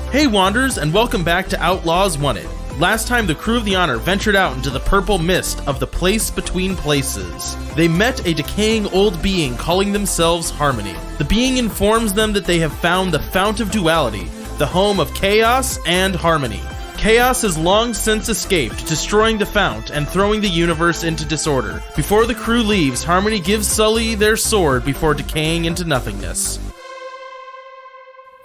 Hey Wanderers, and welcome back to Outlaws Wanted. Last time, the crew of the Honor ventured out into the purple mist of the place between places. They met a decaying old being calling themselves Harmony. The being informs them that they have found the Fount of Duality, the home of chaos and harmony. Chaos has long since escaped, destroying the Fount and throwing the universe into disorder. Before the crew leaves, Harmony gives Sully their sword before decaying into nothingness.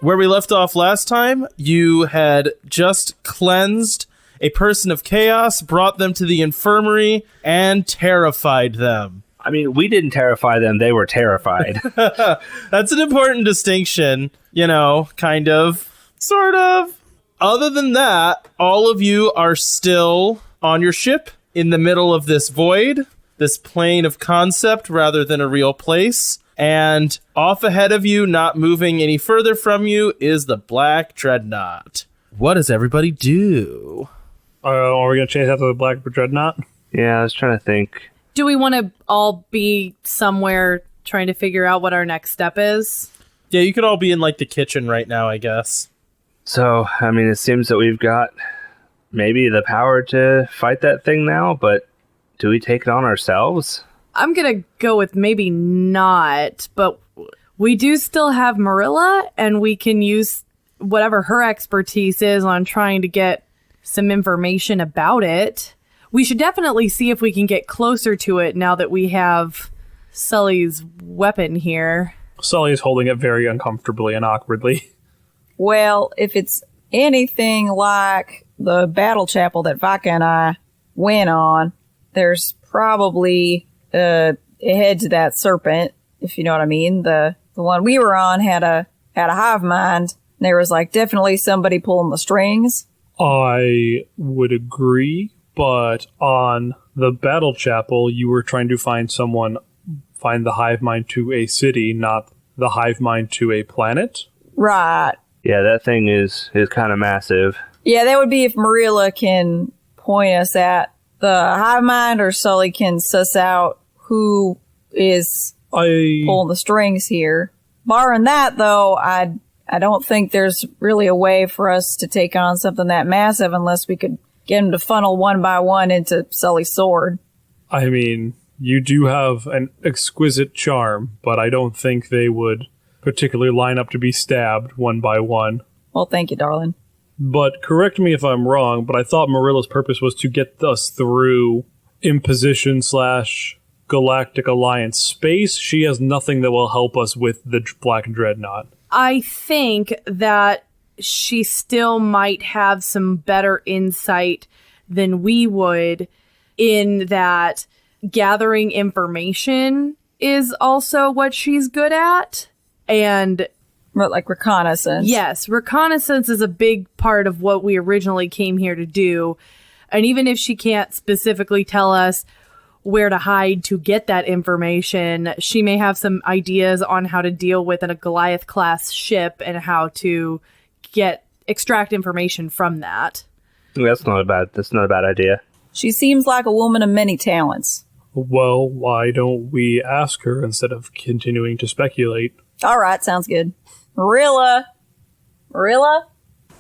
Where we left off last time, you had just cleansed a person of chaos, brought them to the infirmary, and terrified them. I mean, we didn't terrify them, they were terrified. That's an important distinction, kind of, sort of. Other than that, all of you are still on your ship in the middle of this void, this plane of concept rather than a real place. And off ahead of you, not moving any further from you, is the Black Dreadnought. What does everybody do? Are we going to chase after the Black Dreadnought? Yeah, I was trying to think. Do we want to all be somewhere trying to figure out what our next step is? Yeah, you could all be in, the kitchen right now, I guess. So, it seems that we've got maybe the power to fight that thing now, but do we take it on ourselves? I'm going to go with maybe not, but we do still have Marilla, and we can use whatever her expertise is on trying to get some information about it. We should definitely see if we can get closer to it now that we have Sully's weapon here. Sully is holding it very uncomfortably and awkwardly. Well, if it's anything like the battle chapel that Vodka and I went on, there's probably a head to that serpent, if you know what I mean. The one we were on had a hive mind. And there was definitely somebody pulling the strings. I would agree, but on the battle chapel, you were trying to find the hive mind to a city, not the hive mind to a planet. Right. Yeah, that thing is kind of massive. Yeah, that would be if Marilla can point us at the hive mind, or Sully can suss out who is pulling the strings here. Barring that, though, I don't think there's really a way for us to take on something that massive unless we could get them to funnel one by one into Sully's sword. I mean, you do have an exquisite charm, but I don't think they would particularly line up to be stabbed one by one. Well, thank you, darling. But correct me if I'm wrong, but I thought Marilla's purpose was to get us through imposition / Galactic Alliance space. She has nothing that will help us with the Black Dreadnought. I think that she still might have some better insight than we would, in that gathering information is also what she's good at. And reconnaissance. Yes, reconnaissance is a big part of what we originally came here to do. And even if she can't specifically tell us where to hide to get that information, she may have some ideas on how to deal with a Goliath-class ship and how to extract information from that. That's not a bad idea. She seems like a woman of many talents. Well, why don't we ask her instead of continuing to speculate? All right, sounds good. Marilla?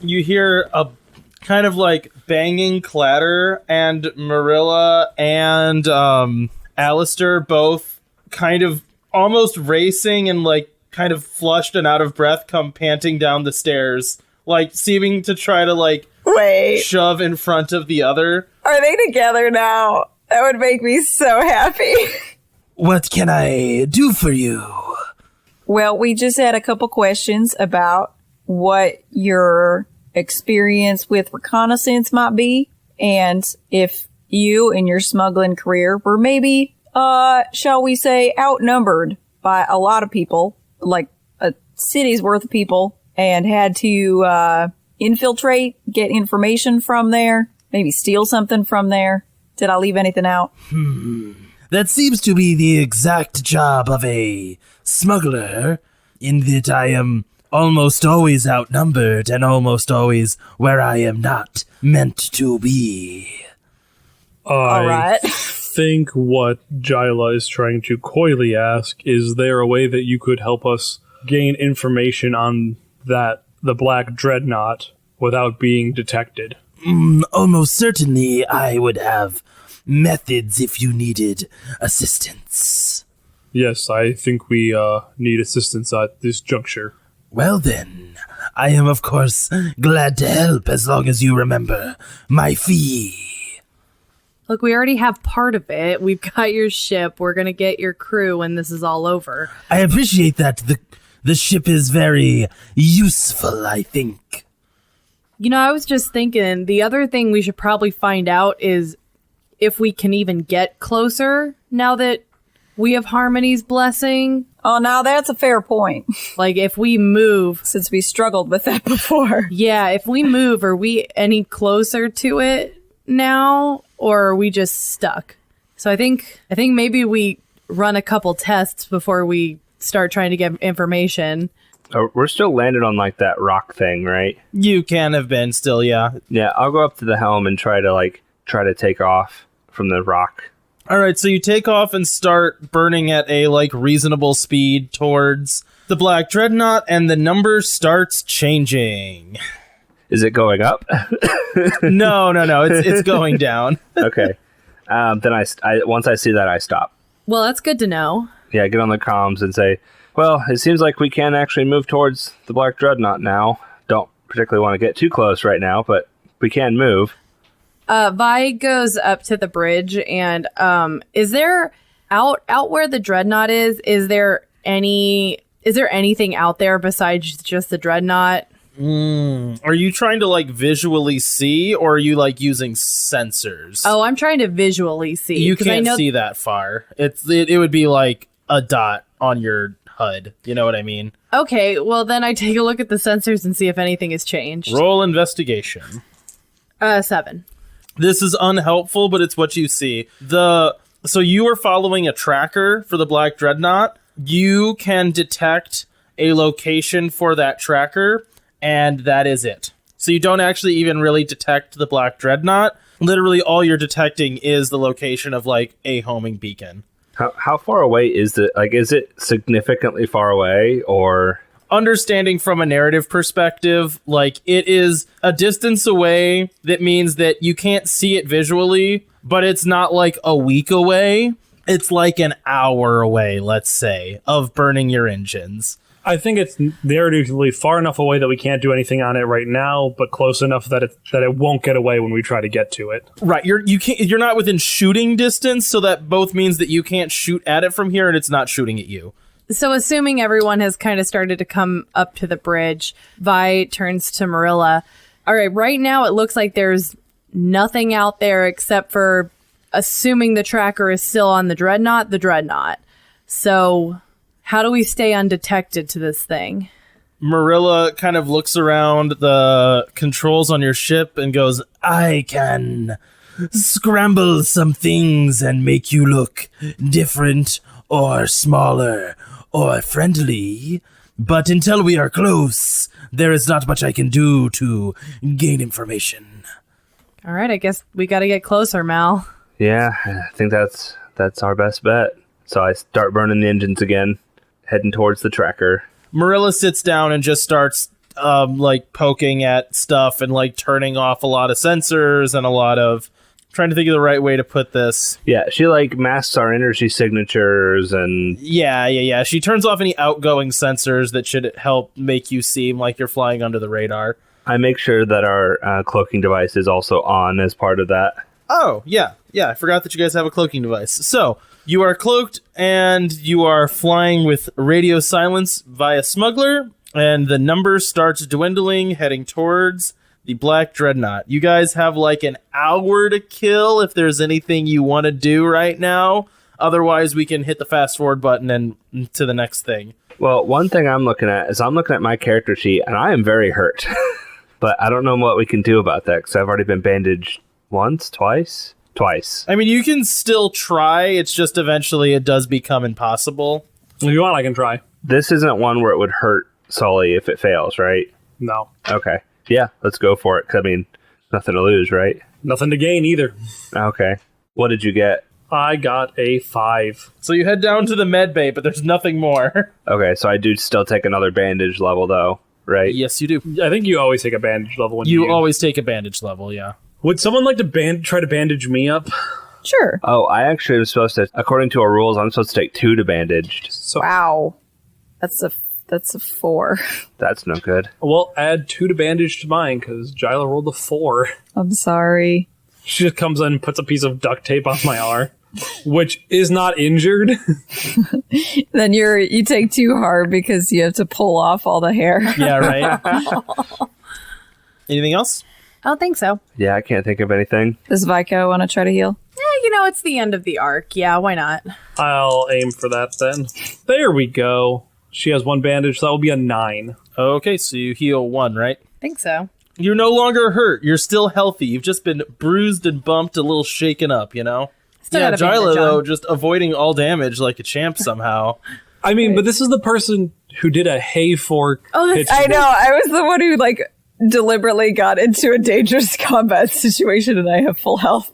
You hear a kind of banging clatter, and Marilla and Alistair both kind of almost racing and kind of flushed and out of breath come panting down the stairs, seeming to try to wait, shove in front of the other. Are they together now? That would make me so happy. What can I do for you? Well, we just had a couple questions about what your experience with reconnaissance might be, and if you in your smuggling career were maybe, shall we say, outnumbered by a lot of people, like a city's worth of people, and had to infiltrate, get information from there, maybe steal something from there. Did I leave anything out? That seems to be the exact job of a smuggler, in that I am almost always outnumbered and almost always where I am not meant to be. All right. think what Jyla is trying to coyly ask is there a way that you could help us gain information on that the Black Dreadnought without being detected? Almost certainly I would have methods if you needed assistance. Yes, I think we need assistance at this juncture. Well then, I am of course glad to help as long as you remember my fee. Look, we already have part of it. We've got your ship. We're going to get your crew when this is all over. I appreciate that. The ship is very useful, I think. You know, I was just thinking, the other thing we should probably find out is if we can even get closer now that we have Harmony's blessing. Oh, now that's a fair point, Like, if we move... since we struggled with that before. Yeah, if we move, are we any closer to it now, or are we just stuck? So I think maybe we run a couple tests before we start trying to get information. We're still landed on like that rock thing, right? You can have been still, yeah. Yeah, I'll go up to the helm and try to take off from the rock. All right, so you take off and start burning at a reasonable speed towards the Black Dreadnought, and the number starts changing. Is it going up? No, it's going down. Okay. Then I once I see that, I stop. Well, that's good to know. Yeah, get on the comms and say, well, it seems like we can actually move towards the Black Dreadnought now. Don't particularly want to get too close right now, but we can move. Vi goes up to the bridge, and is there out where the Dreadnought is there anything out there besides just the Dreadnought? Are you trying to visually see, or are you using sensors? Oh, I'm trying to visually see. You 'cause I can't know see that far. It would be like a dot on your HUD. You know what I mean? Okay, well then I take a look at the sensors and see if anything has changed. Roll investigation. 7. This is unhelpful, but it's what you see. So you are following a tracker for the Black Dreadnought. You can detect a location for that tracker, and that is it. So you don't actually even really detect the Black Dreadnought. Literally all you're detecting is the location of a homing beacon. How far away is it? Is it significantly far away, or... Understanding from a narrative perspective, it is a distance away that means that you can't see it visually, but it's not a week away. It's an hour away, let's say, of burning your engines. I think it's narratively far enough away that we can't do anything on it right now, but close enough that it won't get away when we try to get to it. Right, you're not within shooting distance, so that both means that you can't shoot at it from here and it's not shooting at you. So assuming everyone has kind of started to come up to the bridge, Vi turns to Marilla. All right, right now it looks like there's nothing out there except for, assuming the tracker is still on the Dreadnought. So how do we stay undetected to this thing? Marilla kind of looks around the controls on your ship and goes, I can scramble some things and make you look different or smaller or friendly, but until we are close, there is not much I can do to gain information. All right, I guess we got to get closer, Mal. Yeah, I think that's our best bet. So I start burning the engines again, heading towards the tracker. Marilla sits down and just starts poking at stuff and turning off a lot of sensors and a lot of... Trying to think of the right way to put this. Yeah, she masks our energy signatures and... Yeah. She turns off any outgoing sensors that should help make you seem like you're flying under the radar. I make sure that our cloaking device is also on as part of that. Oh, yeah. I forgot that you guys have a cloaking device. So, you are cloaked and you are flying with radio silence via smuggler, and the number starts dwindling, heading towards the Black Dreadnought. You guys have an hour to kill if there's anything you want to do right now. Otherwise, we can hit the fast forward button and to the next thing. Well, one thing I'm looking at my character sheet, and I am very hurt. But I don't know what we can do about that, because I've already been bandaged twice. I mean, you can still try. It's just eventually it does become impossible. If you want, I can try. This isn't one where it would hurt Sully if it fails, right? No. Okay. Yeah, let's go for it. 'Cause, I mean, nothing to lose, right? Nothing to gain either. Okay. What did you get? I got a 5. So you head down to the med bay, but there's nothing more. Okay, so I do still take another bandage level, though, right? Yes, you do. I think you always take a bandage level when You always take a bandage level, yeah. Would someone like to try to bandage me up? Sure. Oh, I actually am supposed to, according to our rules, I'm supposed to take 2 to bandaged. So, Wow. That's a 4. That's no good. well, add 2 to bandage to mine because Jyla rolled a 4. I'm sorry. She just comes in and puts a piece of duct tape on my arm, which is not injured. Then you take too hard because you have to pull off all the hair. Yeah, right. Anything else? I don't think so. Yeah, I can't think of anything. Does Vico want to try to heal? It's the end of the arc. Yeah, why not? I'll aim for that then. There we go. She has 1 bandage, so that will be a 9. Okay, so you heal 1, right? I think so. You're no longer hurt. You're still healthy. You've just been bruised and bumped, a little shaken up, you know? Still yeah, got a bandage Jyla, on. though, just avoiding all damage like a champ somehow. I mean, but this is the person who did a hay fork. Oh, pitch. I know. I was the one who deliberately got into a dangerous combat situation, and I have full health.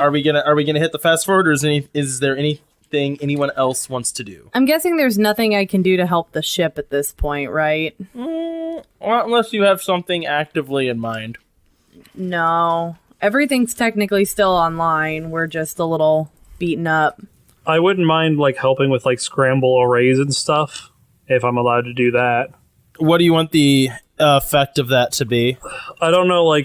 Are we gonna hit the fast forward, or is there anything anyone else wants to do? I'm guessing there's nothing I can do to help the ship at this point, right? Well, unless you have something actively in mind. No. Everything's technically still online. We're just a little beaten up. I wouldn't mind helping with scramble arrays and stuff if I'm allowed to do that. What do you want the effect of that to be? I don't know,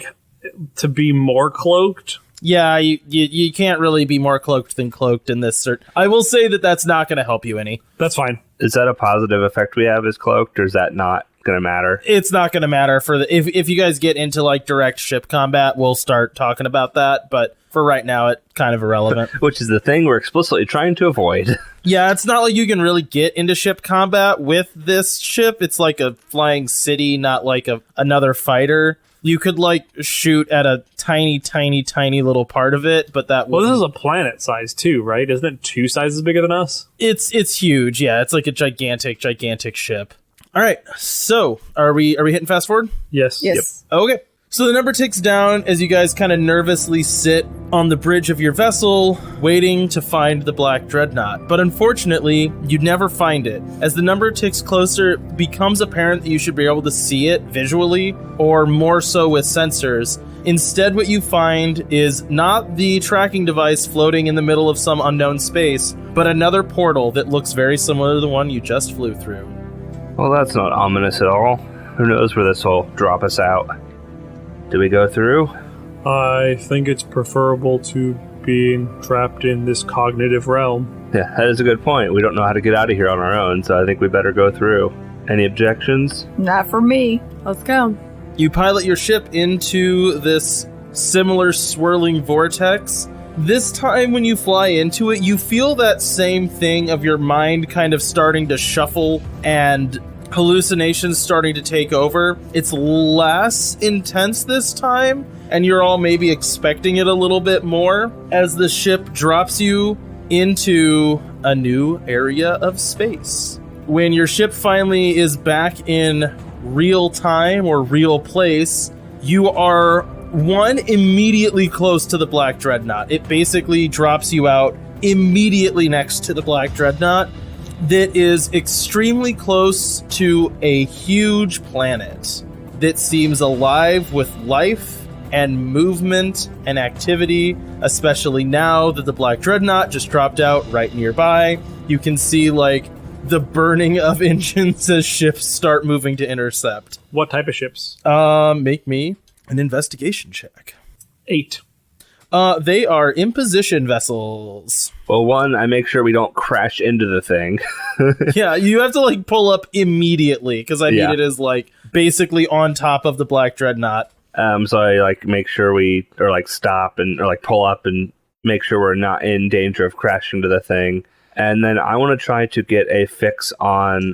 to be more cloaked. Yeah, you can't really be more cloaked than cloaked in this cert. I will say that that's not going to help you any. That's fine. Is that a positive effect we have as cloaked, or is that not going to matter? It's not going to matter for if you guys get into direct ship combat, we'll start talking about that. But for right now, it's kind of irrelevant. Which is the thing we're explicitly trying to avoid. Yeah, it's not like you can really get into ship combat with this ship. It's like a flying city, not like another fighter. You could shoot at a tiny, tiny, tiny little part of it, but that Well, this is a planet size too, right? Isn't it 2 sizes bigger than us? it's huge. Yeah, it's like a gigantic, gigantic ship. All right, so are we hitting fast forward? Yes. Yes. Okay. So the number ticks down as you guys kind of nervously sit on the bridge of your vessel, waiting to find the Black Dreadnought. But unfortunately, you never find it. As the number ticks closer, it becomes apparent that you should be able to see it visually, or more so with sensors. Instead, what you find is not the tracking device floating in the middle of some unknown space, but another portal that looks very similar to the one you just flew through. Well, that's not ominous at all. Who knows where this will drop us out? Do we go through? I think it's preferable to being trapped in this cognitive realm. Yeah, that is a good point. We don't know how to get out of here on our own, so I think we better go through. Any objections? Not for me. Let's go. You pilot your ship into this similar swirling vortex. This time when you fly into it, you feel that same thing of your mind kind of starting to shuffle and hallucinations starting to take over. It's less intense this time, and you're all maybe expecting it a little bit more as the ship drops you into a new area of space. When your ship finally is back in real time or real place, you are immediately close to the Black Dreadnought. It basically drops you out immediately next to the Black Dreadnought that is extremely close to a huge planet that seems alive with life and movement and activity, especially now that the Black Dreadnought just dropped out right nearby. You can see the burning of engines as ships start moving to intercept. What type of ships? Make me an investigation check. 8. They are imposition vessels. Well, one, I make sure we don't crash into the thing. Yeah, you have to pull up immediately because I mean it is basically on top of the Black Dreadnought. So I make sure we stop and pull up and make sure we're not in danger of crashing to the thing. And then I want to try to get a fix on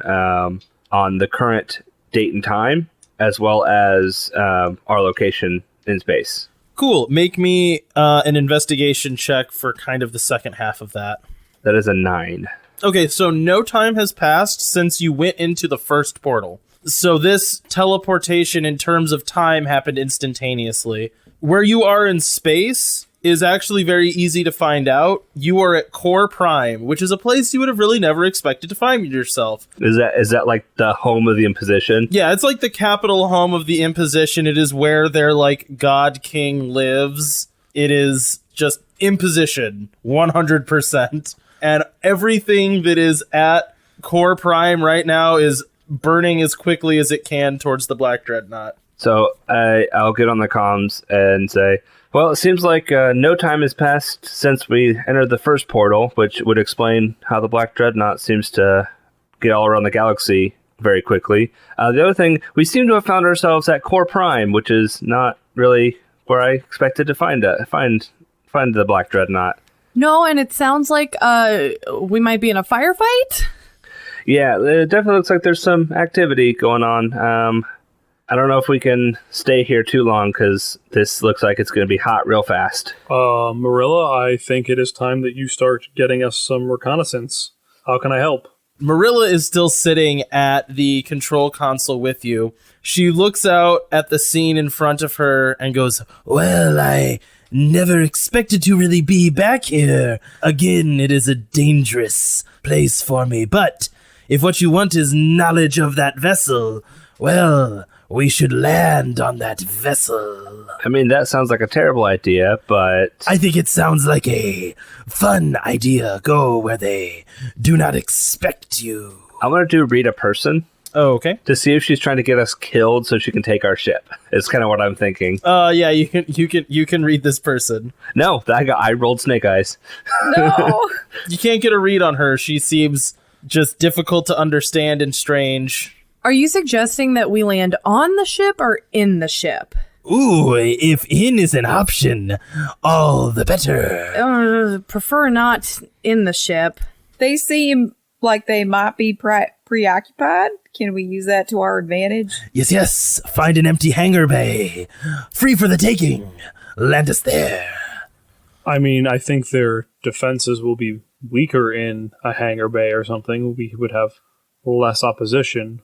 the current date and time, as well as our location in space. Cool. Make me an investigation check for kind of the second half of that. That is a 9. Okay, so no time has passed since you went into the first portal. So this teleportation in terms of time happened instantaneously. Where you are in space, is actually very easy to find out. You are at Core Prime, which is a place you would have really never expected to find yourself. Is that like the home of the Imposition? Yeah, it's like the capital home of the Imposition. It is where their like God King lives. It is just Imposition 100%. And everything that is at Core Prime right now is burning as quickly as it can towards the Black Dreadnought. So I'll get on the comms and say, well, it seems like no time has passed since we entered the first portal, which would explain how the Black Dreadnought seems to get all around the galaxy very quickly. The other thing, we seem to have found ourselves at Core Prime, which is not really where I expected to find the Black Dreadnought. No, and it sounds like we might be in a firefight. Yeah, it definitely looks like there's some activity going on. I don't know if we can stay here too long because this looks like it's going to be hot real fast. Marilla, I think it is time that you start getting us some reconnaissance. How can I help? Marilla is still sitting at the control console with you. She looks out at the scene in front of her and goes, Well, I never expected to really be back here. Again, it is a dangerous place for me. But if what you want is knowledge of that vessel, well, we should land on that vessel. I mean, that sounds like a terrible idea, but I think it sounds like a fun idea. Go where they do not expect you. I'm going to do read a person. oh, okay. To see if she's trying to get us killed so she can take our ship. It's kind of what I'm thinking. Yeah, you can read this person. No, I rolled snake eyes. No. You can't get a read on her. She seems just difficult to understand and strange. Are you suggesting that we land on the ship or in the ship? Ooh, if in is an option, all the better. Prefer not in the ship. They seem like they might be preoccupied. Can we use that to our advantage? Yes, find an empty hangar bay. Free for the taking. Land us there. I mean, I think their defenses will be weaker in a hangar bay or something. We would have less opposition.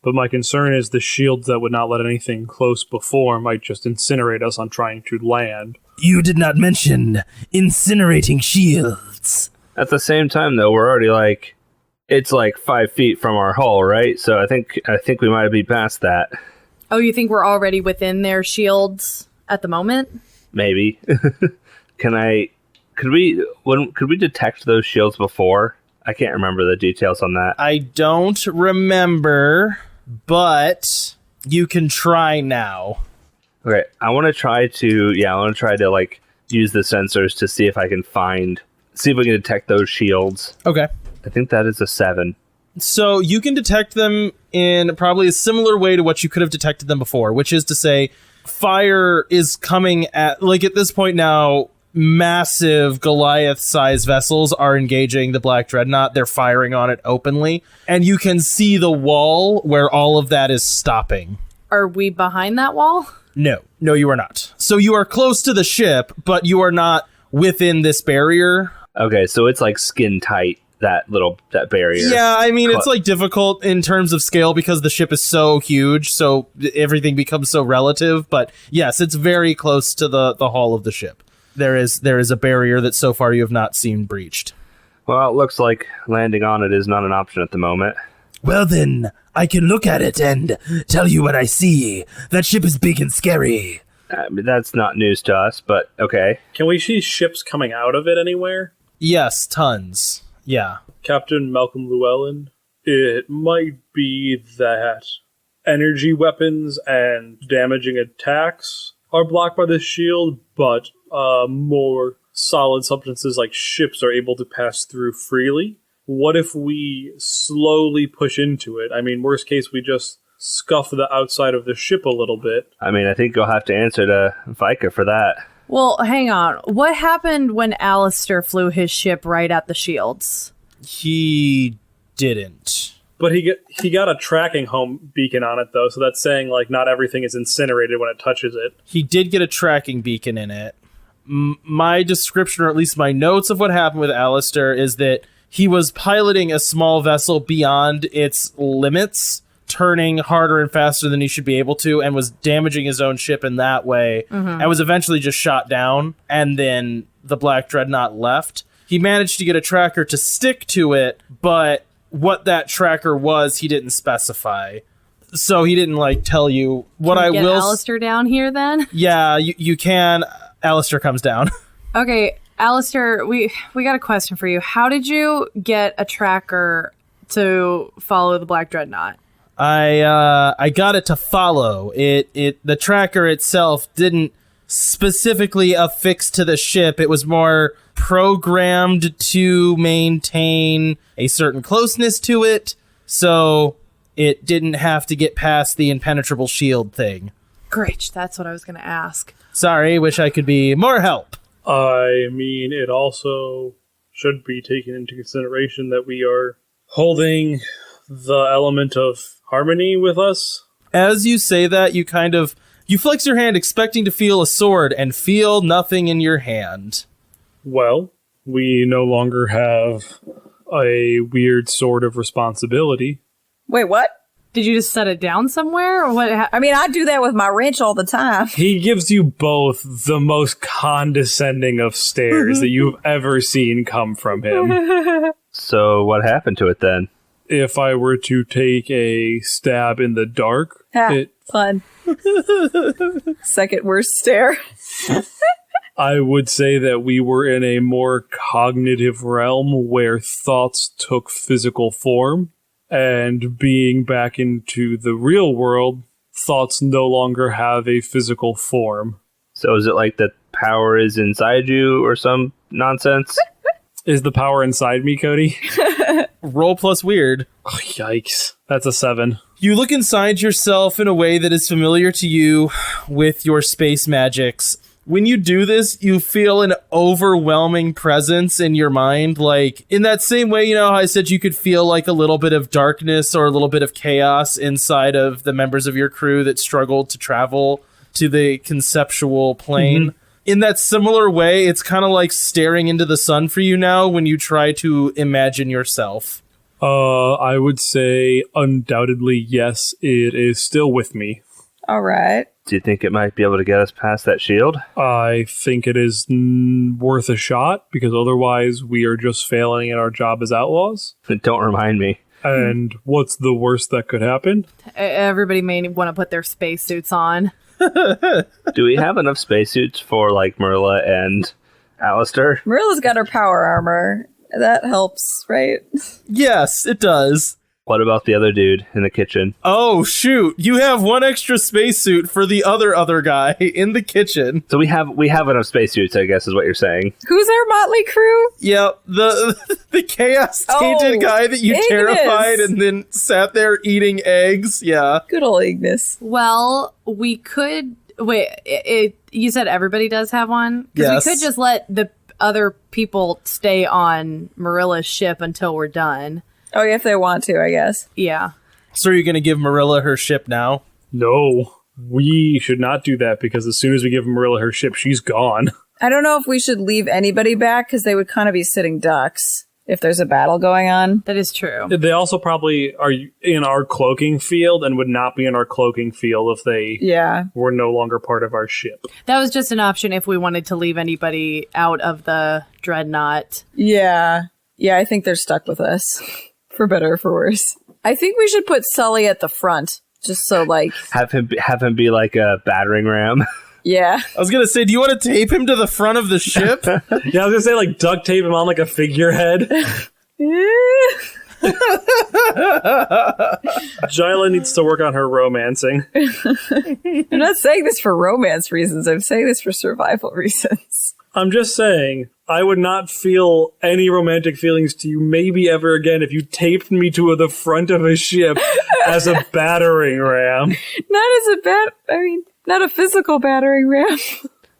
But my concern is the shields that would not let anything close before might just incinerate us on trying to land. You did not mention incinerating shields. At the same time, though, we're already it's 5 feet from our hull, right? So I think we might be past that. Oh, you think we're already within their shields at the moment? Maybe. Could we detect those shields before? I can't remember the details on that. I don't remember, but you can try now. Okay, I want to try to use the sensors to see if we can detect those shields. Okay. I think that is a 7. So you can detect them in probably a similar way to what you could have detected them before, which is to say fire is coming at this point now. Massive Goliath-sized vessels are engaging the Black Dreadnought. They're firing on it openly. And you can see the wall where all of that is stopping. Are we behind that wall? No, you are not. So you are close to the ship, but you are not within this barrier. Okay, so it's skin tight, that barrier. Yeah, I mean, it's difficult in terms of scale because the ship is so huge, so everything becomes so relative. But yes, it's very close to the hull of the ship. There is a barrier that so far you have not seen breached. Well, it looks like landing on it is not an option at the moment. Well then, I can look at it and tell you what I see. That ship is big and scary. I mean, that's not news to us, but okay. Can we see ships coming out of it anywhere? Yes, tons. Yeah. Captain Malcolm Llewellyn, it might be that energy weapons and damaging attacks are blocked by this shield, but more solid substances like ships are able to pass through freely. What if we slowly push into it? I mean, worst case, we just scuff the outside of the ship a little bit. I mean, I think you'll have to answer to Vika for that. Well, hang on. What happened when Alistair flew his ship right at the shields? He didn't. But he got a tracking home beacon on it, though, so that's saying, not everything is incinerated when it touches it. He did get a tracking beacon in it. My description, or at least my notes of what happened with Alistair, is that he was piloting a small vessel beyond its limits turning harder and faster than he should be able to and was damaging his own ship in that way and was eventually just shot down, and then the Black Dreadnought left. He managed to get a tracker to stick to it, but what that tracker was, he didn't specify. So he didn't, like, tell you. What I Get will... Alistair down here, then? Yeah, you can. Alistair comes down. Okay, Alistair, we got a question for you. How did you get a tracker to follow the Black Dreadnought? I got it to follow. The tracker itself didn't specifically affix to the ship. It was more programmed to maintain a certain closeness to it, so it didn't have to get past the impenetrable shield thing. Great, that's what I was going to ask. Sorry, wish I could be more help. I mean, it also should be taken into consideration that we are holding the element of harmony with us. As you say that, you flex your hand expecting to feel a sword and feel nothing in your hand. Well, we no longer have a weird sort of responsibility. Wait, what? Did you just set it down somewhere? Or what? I mean, I do that with my wrench all the time. He gives you both the most condescending of stares that you've ever seen come from him. So what happened to it then? If I were to take a stab in the dark, Fun. Second worst stare. I would say that we were in a more cognitive realm where thoughts took physical form, and being back into the real world, thoughts no longer have a physical form. So is it like the power is inside you or some nonsense? Is the power inside me, Cody? Roll plus weird. Oh, yikes. That's a 7. You look inside yourself in a way that is familiar to you with your space magics. When you do this, you feel an overwhelming presence in your mind. Like, in that same way, you know how I said you could feel like a little bit of darkness or a little bit of chaos inside of the members of your crew that struggled to travel to the conceptual plane? Mm-hmm. In that similar way, it's kind of like staring into the sun for you now when you try to imagine yourself. I would say undoubtedly yes, it is still with me. All right. Do you think it might be able to get us past that shield? I think it is worth a shot, because otherwise we are just failing at our job as outlaws. Don't remind me. And what's the worst that could happen? Everybody may want to put their spacesuits on. Do we have enough spacesuits for, like, Marilla and Alistair? Marilla's got her power armor. That helps, right? Yes, it does. What about the other dude in the kitchen? Oh, shoot. You have one extra spacesuit for the other guy in the kitchen. So we have enough spacesuits, I guess, is what you're saying. Who's our motley crew? Yeah, the chaos-tainted guy that you Ignis. Terrified and then sat there eating eggs. Yeah. Good old Ignis. Well, we could... Wait, you said everybody does have one? Because Yes. we could just let the other people stay on Marilla's ship until we're done. Oh, yeah, if they want to, I guess. Yeah. So are you going to give Marilla her ship now? No, we should not do that, because as soon as we give Marilla her ship, she's gone. I don't know if we should leave anybody back, because they would kind of be sitting ducks if there's a battle going on. That is true. They also probably are in our cloaking field and would not be in our cloaking field if they were no longer part of our ship. That was just an option if we wanted to leave anybody out of the dreadnought. Yeah. Yeah, I think they're stuck with us. For better or for worse. I think we should put Sully at the front, just so, like... Have him be like a battering ram. Yeah. I was going to say, do you want to tape him to the front of the ship? Yeah, I was going to say, like, duct tape him on like a figurehead. Jyla needs to work on her romancing. I'm not saying this for romance reasons. I'm saying this for survival reasons. I'm just saying, I would not feel any romantic feelings to you maybe ever again if you taped me to the front of a ship as a battering ram. Not a physical battering ram.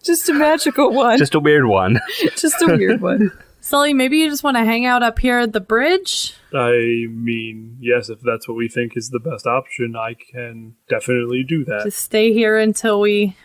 Just a magical one. Just a weird one. Just a weird one. Sully, maybe you just want to hang out up here at the bridge? I mean, yes, if that's what we think is the best option, I can definitely do that. Just stay here until we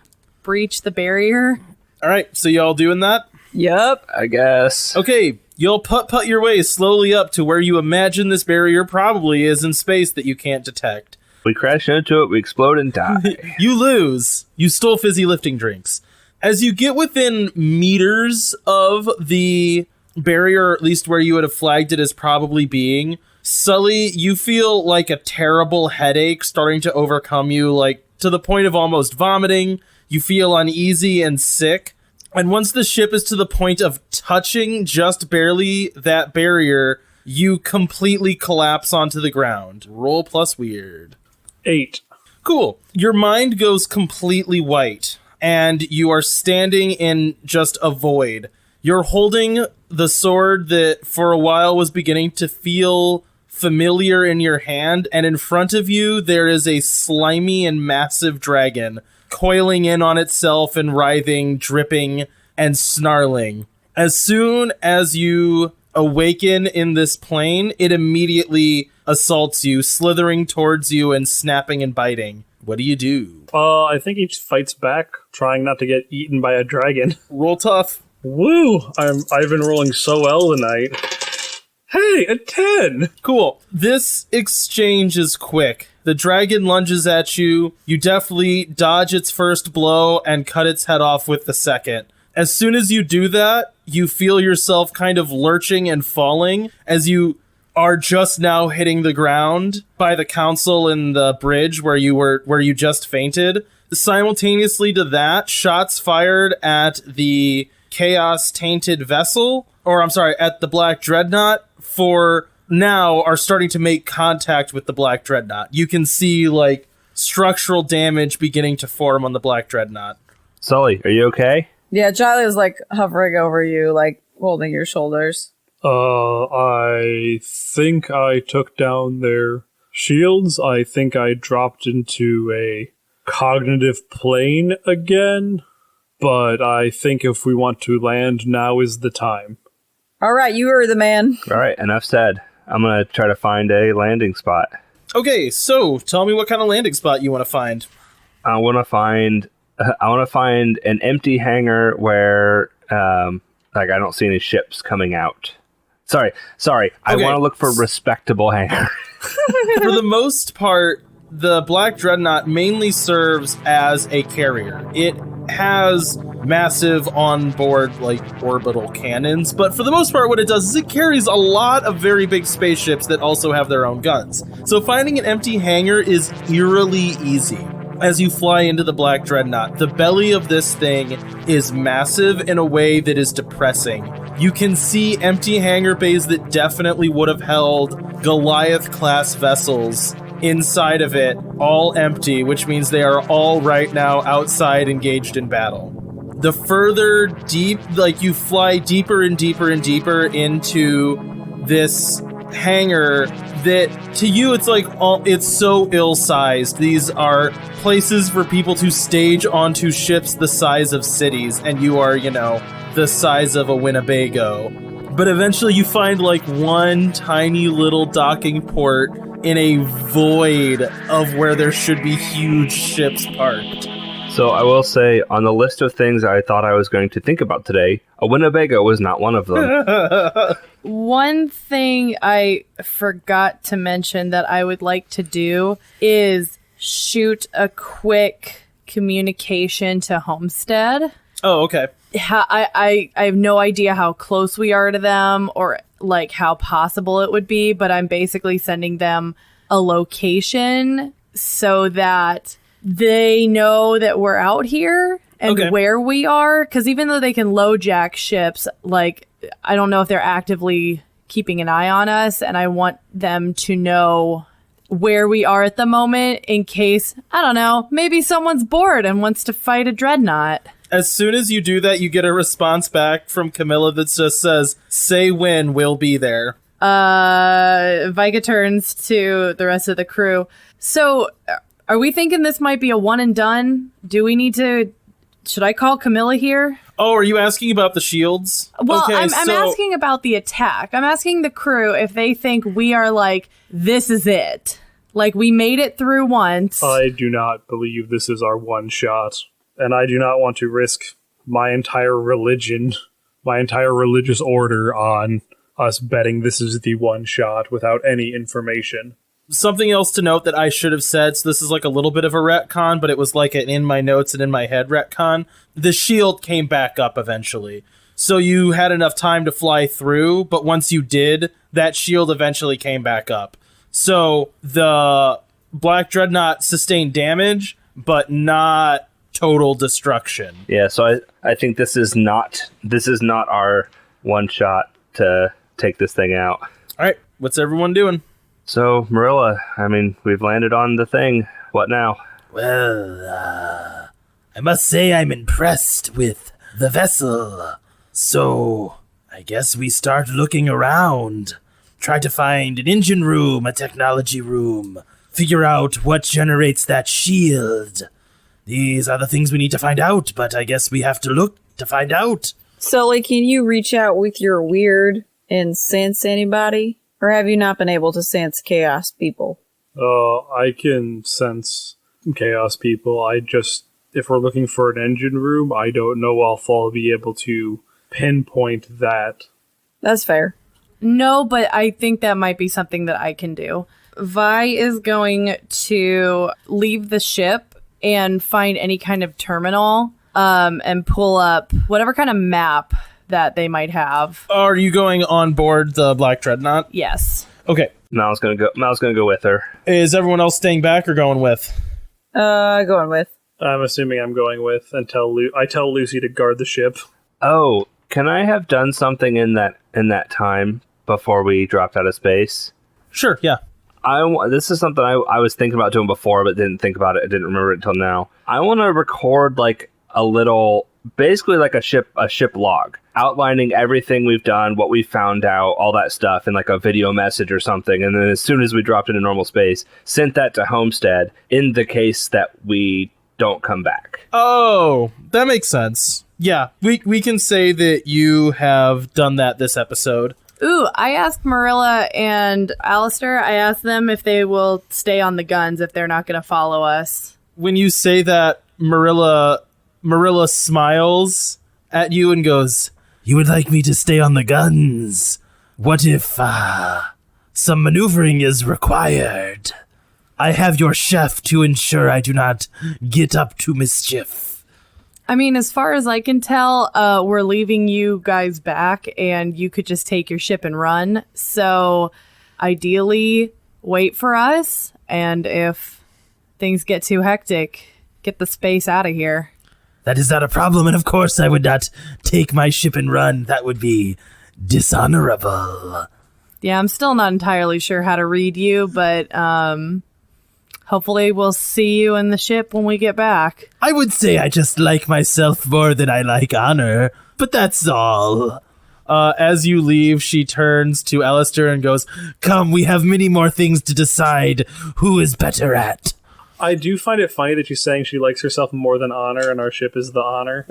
breach the barrier? All right, so y'all doing that? Yup. I guess. Okay, you'll putt your way slowly up to where you imagine this barrier probably is in space that you can't detect. We crash into it, we explode and die. You lose. You stole fizzy lifting drinks. As you get within meters of the barrier, or at least where you would have flagged it as probably being, Sully, you feel like a terrible headache starting to overcome you, like to the point of almost vomiting. You feel uneasy and sick. And once the ship is to the point of touching just barely that barrier, you completely collapse onto the ground. Roll plus weird. 8. Cool. Your mind goes completely white, and you are standing in just a void. You're holding the sword that for a while was beginning to feel familiar in your hand, and in front of you there is a slimy and massive dragon coiling in on itself and writhing, dripping, and snarling. As soon as you awaken in this plane, it immediately assaults you, slithering towards you and snapping and biting. What do you do? I think he fights back, trying not to get eaten by a dragon. Roll tough. Woo! I've been rolling so well tonight. Hey, a 10! Cool. This exchange is quick. The dragon lunges at you. You definitely dodge its first blow and cut its head off with the second. As soon as you do that, you feel yourself kind of lurching and falling as you are just now hitting the ground by the council in the bridge where you just fainted. Simultaneously to that, shots fired at the chaos tainted vessel, at the Black Dreadnought, for now are starting to make contact with the Black Dreadnought. You can see like structural damage beginning to form on the Black Dreadnought. Sully, are you okay? Yeah, Jolly's like hovering over you, like holding your shoulders. I think I took down their shields. I think I dropped into a cognitive plane again. But I think if we want to land, now is the time. All right, you are the man. All right, enough said. I'm going to try to find a landing spot. Okay, so tell me what kind of landing spot you want to find. I want to find an empty hangar where I don't see any ships coming out. Sorry. I want to look for a respectable hangar. For the most part, the Black Dreadnought mainly serves as a carrier. It has massive onboard orbital cannons, but for the most part what it does is it carries a lot of very big spaceships that also have their own guns. So finding an empty hangar is eerily easy. As you fly into the Black Dreadnought, the belly of this thing is massive in a way that is depressing. You can see empty hangar bays that definitely would have held Goliath-class vessels inside of it, all empty, which means they are all right now outside engaged in battle. The further deep, you fly deeper and deeper and deeper into this hangar that to you it's so ill-sized. These are places for people to stage onto ships the size of cities, and you are, the size of a Winnebago. But eventually you find one tiny little docking port in a void of where there should be huge ships parked. So I will say, on the list of things I thought I was going to think about today, a Winnebago was not one of them. One thing I forgot to mention that I would like to do is shoot a quick communication to Homestead. Oh, okay. I have no idea how close we are to them or how possible it would be, but I'm basically sending them a location so that they know that we're out here and where we are. Because even though they can LoJack ships, I don't know if they're actively keeping an eye on us, and I want them to know where we are at the moment in case, I don't know, maybe someone's bored and wants to fight a dreadnought. As soon as you do that, you get a response back from Camilla that just says, "Say when, we'll be there." Vika turns to the rest of the crew. So, are we thinking this might be a one and done? Do we need to... Should I call Camilla here? Oh, are you asking about the shields? Well, okay, I'm asking about the attack. I'm asking the crew if they think we are this is it. We made it through once. I do not believe this is our one shot. And I do not want to risk my entire religion, my entire religious order on us betting this is the one shot without any information. something else to note that I should have said, so this is like a little bit of a retcon, but it was like an in my notes and in my head retcon. The shield came back up eventually. So you had enough time to fly through, but once you did, that shield eventually came back up. So the Black Dreadnought sustained damage, but not total destruction. Yeah, so I think this is not our one shot to take this thing out. All right, what's everyone doing? So, Marilla, I mean, we've landed on the thing. What now? Well, I must say I'm impressed with the vessel. So, I guess we start looking around. Try to find an engine room, a technology room. Figure out what generates that shield. These are the things we need to find out, but I guess we have to look to find out. Sully, can you reach out with your weird and sense anybody? Or have you not been able to sense chaos people? I can sense chaos people. If we're looking for an engine room, I don't know if I'll be able to pinpoint that. That's fair. No, but I think that might be something that I can do. Vi is going to leave the ship and find any kind of terminal and pull up whatever kind of map that they might have. Are you going on board the Black Dreadnought? Yes. Okay. Mal's gonna go with her. Is everyone else staying back or going with? Going with. I'm assuming I'm going with and I tell Lucy to guard the ship. Oh, can I have done something in that time before we dropped out of space? Sure, yeah. This is something I was thinking about doing before, but didn't think about it. I didn't remember it until now. I want to record like a little, basically like a ship log, outlining everything we've done, what we found out, all that stuff in like a video message or something. And then as soon as we dropped into normal space, sent that to Homestead in the case that we don't come back. Oh, that makes sense. Yeah, we can say that you have done that this episode. Ooh, I asked Marilla and Alistair, I asked them if they will stay on the guns if they're not going to follow us. When you say that, Marilla smiles at you and goes, You would like me to stay on the guns? What if, some maneuvering is required? I have your chef to ensure I do not get up to mischief. I mean, as far as I can tell, we're leaving you guys back and you could just take your ship and run. So ideally, wait for us. And if things get too hectic, get the space out of here. That is not a problem. And of course, I would not take my ship and run. That would be dishonorable. Yeah, I'm still not entirely sure how to read you, but hopefully we'll see you in the ship when we get back. I would say I just like myself more than I like honor, but that's all. As you leave, she turns to Alistair and goes, Come, we have many more things to decide who is better at. I do find it funny that she's saying she likes herself more than honor and our ship is the honor.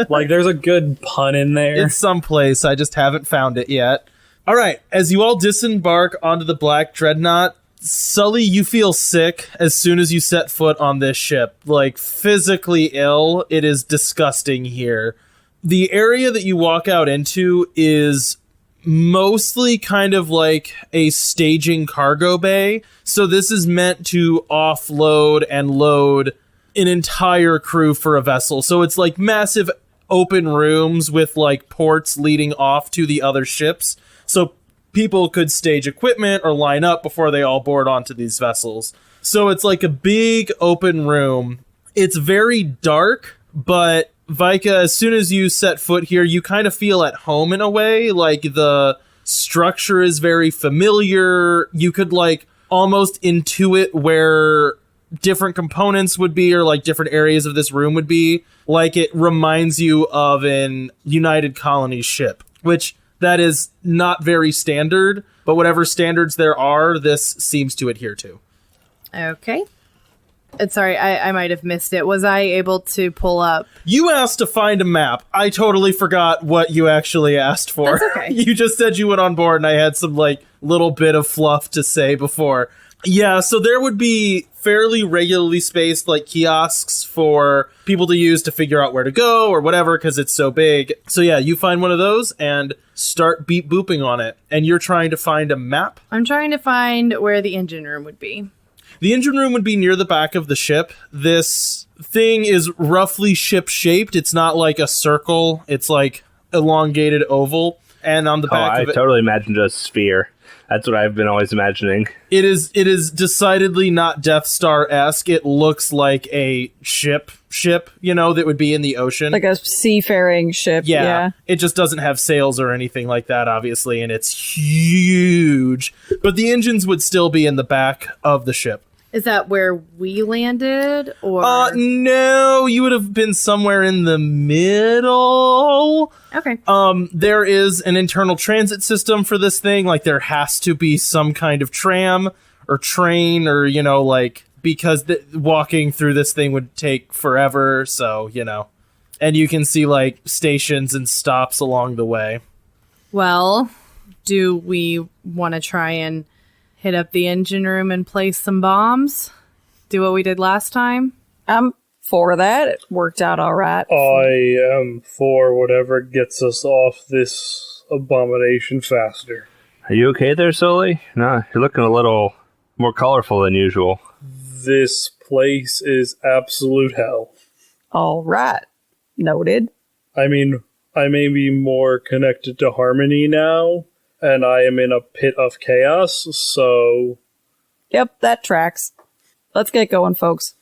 Like, there's a good pun in there. It's someplace, I just haven't found it yet. All right, as you all disembark onto the Black Dreadnought, Sully, you feel sick as soon as you set foot on this ship. Like, physically ill. It is disgusting here. The area that you walk out into is mostly kind of like a staging cargo bay. So this is meant to offload and load an entire crew for a vessel. So it's like massive open rooms with like ports leading off to the other ships. So people could stage equipment or line up before they all board onto these vessels. So it's like a big open room. It's very dark, but Vika, as soon as you set foot here, you kind of feel at home in a way. Like, the structure is very familiar. You could, like, almost intuit where different components would be or, like, different areas of this room would be. Like, it reminds you of an United Colonies ship, which that is not very standard, but whatever standards there are, this seems to adhere to. Okay. And sorry, I might have missed it. Was I able to pull up? You asked to find a map. I totally forgot what you actually asked for. That's okay. You just said you went on board and I had some like little bit of fluff to say before. Yeah, so there would be fairly regularly spaced like kiosks for people to use to figure out where to go or whatever because it's so big. So yeah, you find one of those and start beep booping on it. And you're trying to find a map. I'm trying to find where the engine room would be. The engine room would be near the back of the ship. This thing is roughly ship-shaped. It's not like a circle. It's like elongated oval. And on the back of it... I totally imagined a sphere. That's what I've been always imagining. It is decidedly not Death Star-esque. It looks like a ship, that would be in the ocean. Like a seafaring ship. Yeah. It just doesn't have sails or anything like that, obviously, and it's huge. But the engines would still be in the back of the ship. Is that where we landed, or...? No, you would have been somewhere in the middle. Okay. There is an internal transit system for this thing. Like, there has to be some kind of tram or train or, because walking through this thing would take forever, so, And you can see, stations and stops along the way. Well, do we want to try and hit up the engine room and place some bombs? Do what we did last time? I'm for that. It worked out all right. I am for whatever gets us off this abomination faster. Are you okay there, Sully? No, you're looking a little more colorful than usual. This place is absolute hell. All right. Noted. I mean, I may be more connected to Harmony now, and I am in a pit of chaos, so... Yep, that tracks. Let's get going, folks.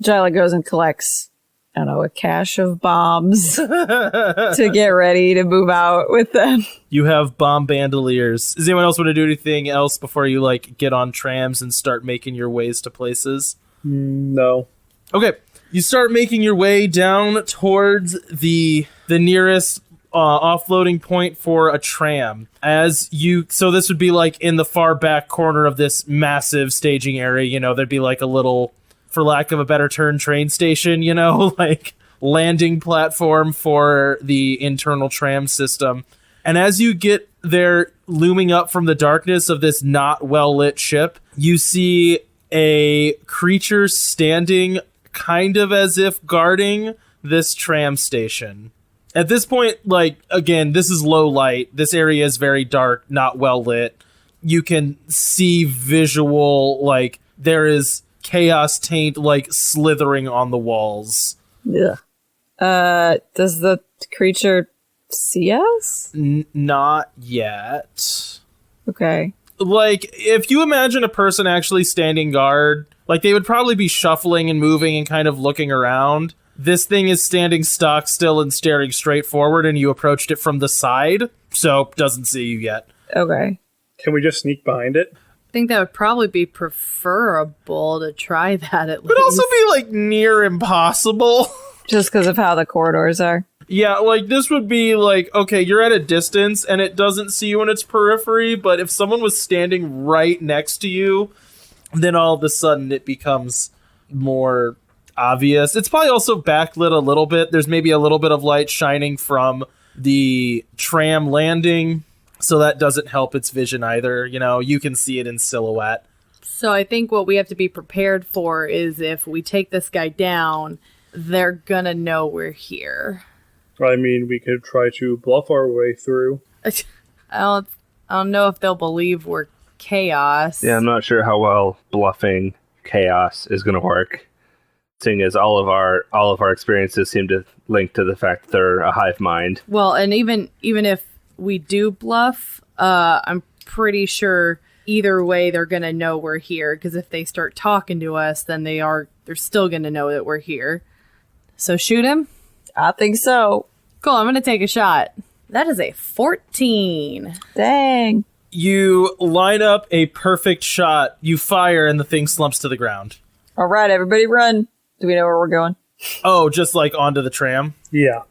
Jyla goes and collects, a cache of bombs to get ready to move out with them. You have bomb bandoliers. Does anyone else want to do anything else before you, get on trams and start making your ways to places? No. Okay. You start making your way down towards the nearest offloading point for a tram. So this would be in the far back corner of this massive staging area. There'd be a little, for lack of a better term, train station, landing platform for the internal tram system. And as you get there, looming up from the darkness of this not well lit ship, you see a creature standing kind of as if guarding this tram station. At this point, again, this is low light. This area is very dark, not well lit. You can see visual, there is chaos taint, slithering on the walls. Ugh. Does the creature see us? Not yet. Okay. If you imagine a person actually standing guard, they would probably be shuffling and moving and kind of looking around. This thing is standing stock still and staring straight forward, and you approached it from the side, so doesn't see you yet. Okay. Can we just sneak behind it? I think that would probably be preferable to try that at least. It would also be, near impossible. Just because of how the corridors are. Yeah, this would be, okay, you're at a distance, and it doesn't see you in its periphery, but if someone was standing right next to you, then all of a sudden it becomes more obvious. It's probably also backlit a little bit. There's maybe a little bit of light shining from the tram landing, so that doesn't help its vision either. You can see it in silhouette. So I think what we have to be prepared for is if we take this guy down, they're gonna know we're here. I mean, we could try to bluff our way through. I don't know if they'll believe we're chaos. Yeah, I'm not sure how well bluffing chaos is going to work. Seeing as all of our experiences seem to link to the fact that they're a hive mind. Well, and even if we do bluff, I'm pretty sure either way they're gonna know we're here. Because if they start talking to us, then they're still gonna know that we're here. So shoot him. I think so. Cool. I'm gonna take a shot. That is a 14. Dang. You line up a perfect shot. You fire, and the thing slumps to the ground. All right, everybody run. Do we know where we're going? Oh, just onto the tram? Yeah.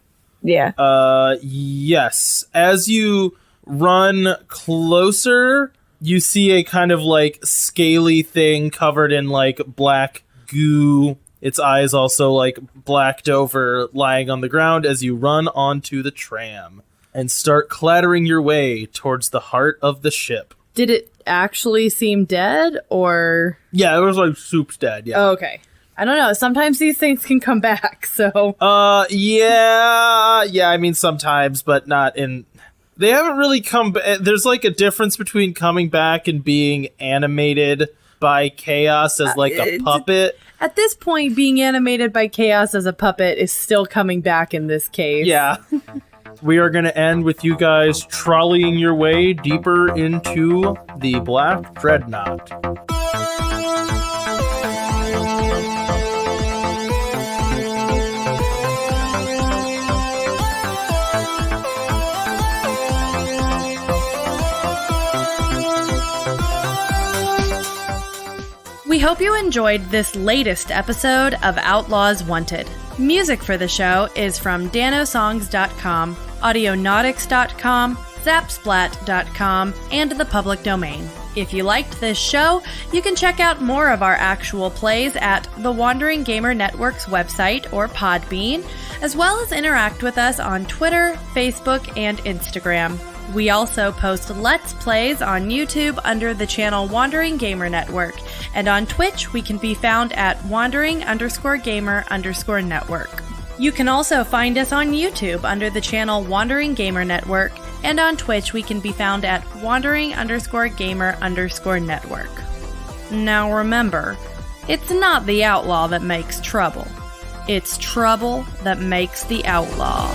Yeah. Yes. As you run closer, you see a kind of scaly thing covered in black goo. Its eyes also blacked over, lying on the ground as you run onto the tram and start clattering your way towards the heart of the ship. Did it actually seem dead, or? Yeah, it was like soup's dead, yeah. Oh, okay. I don't know. Sometimes these things can come back, so. Yeah, I mean, sometimes, but not in... They haven't really come back. There's like a difference between coming back and being animated by chaos as like a puppet. At this point, being animated by chaos as a puppet is still coming back in this case. Yeah. We are going to end with you guys trolleying your way deeper into the Black Dreadnought. We hope you enjoyed this latest episode of Outlaws Wanted. Music for the show is from danosongs.com, audionautics.com, zapsplat.com, and the public domain. If you liked this show, you can check out more of our actual plays at the Wandering Gamer Network's website or Podbean, as well as interact with us on Twitter, Facebook, and Instagram. We also post Let's Plays on YouTube under the channel Wandering Gamer Network, and on Twitch we can be found at Wandering_Gamer_Network. You can also find us on YouTube under the channel Wandering Gamer Network, and on Twitch we can be found at Wandering_Gamer_Network. Now remember, it's not the outlaw that makes trouble. It's trouble that makes the outlaw.